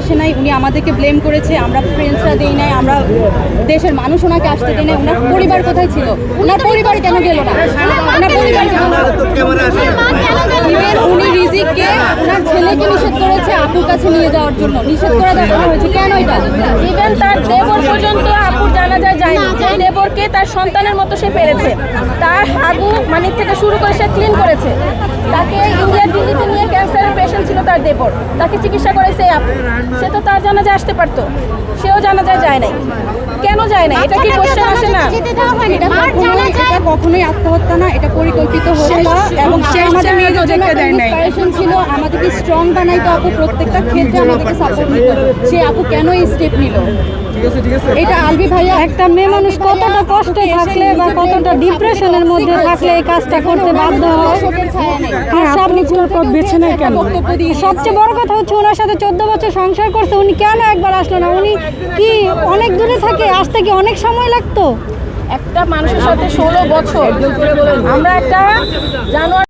আসে নাই, উনি আমাদেরকে ব্লেম করেছে, আমরা ফ্রেন্ডসরা দেই নাই, আমরা দেশের মানুষ ওনাকে আসতে দেয় নাই। ওনার পরিবার কোথায় ছিল? ওনার পরিবার কেন গেল না? ওনার পরিবার কেন ইভেন উনি রিজিককে ওনার ছেলেকে নিষেধ করেছে আপুর কাছে নিয়ে যাওয়ার জন্য, নিষেধ করে দেওয়া হয়েছে। কেন এটা? ইভেন তার দেবর পর্যন্ত আপুর জানাজায় যায়নি, যে দেবরকে তার সন্তানের মতো সে পেরেছে। তার হাগু মানিক থেকে শুরু করে সে ক্লিন করেছে। তাকে ইন্ডিয়া দিল্লিতে নিয়ে ক্যান্সারের পেশেন্ট ছিল তার দেবর, তাকে চিকিৎসা করেছে এই আপু। সে তো তার জানাজায় আসতে পারতো, সেও জানাজায় যায় নাই। কেন যায় না? এটা কি কোশ্চেন আসে না? এটা কখনোই আত্মহত্যা না, এটা পরিকল্পিত হত্যা। এবং সে আমাদের মেয়েদের জন্য ইন্সপিরেশন ছিল, আমাদেরকে স্ট্রং বানাইতো আপু, প্রত্যেকটা ক্ষেত্রে আমাদেরকে সাপোর্ট নিত। সে আপু কেন এই স্টেপ নিল? এটা আলবি ভাইয়া, একটা মেয়ে মানুষ কতটা কষ্টে থাকলে বা কতটা ডিপ্রেশনের মধ্যে থাকলে এই কাজটা করতে বাধ্য হয়। হ্যাঁ, আপনি কোন পথ বেছে নেয় কেন? সবচেয়ে বড় কথা হচ্ছে ওনার সাথে 14 বছর সংসার করছে, উনি কেন একবার আসলো না? উনি কি অনেক দূরে থাকে, আসতে কি অনেক সময় লাগতো? একটা মানুষের সাথে 16 বছর আমরা একটা জানোয়ার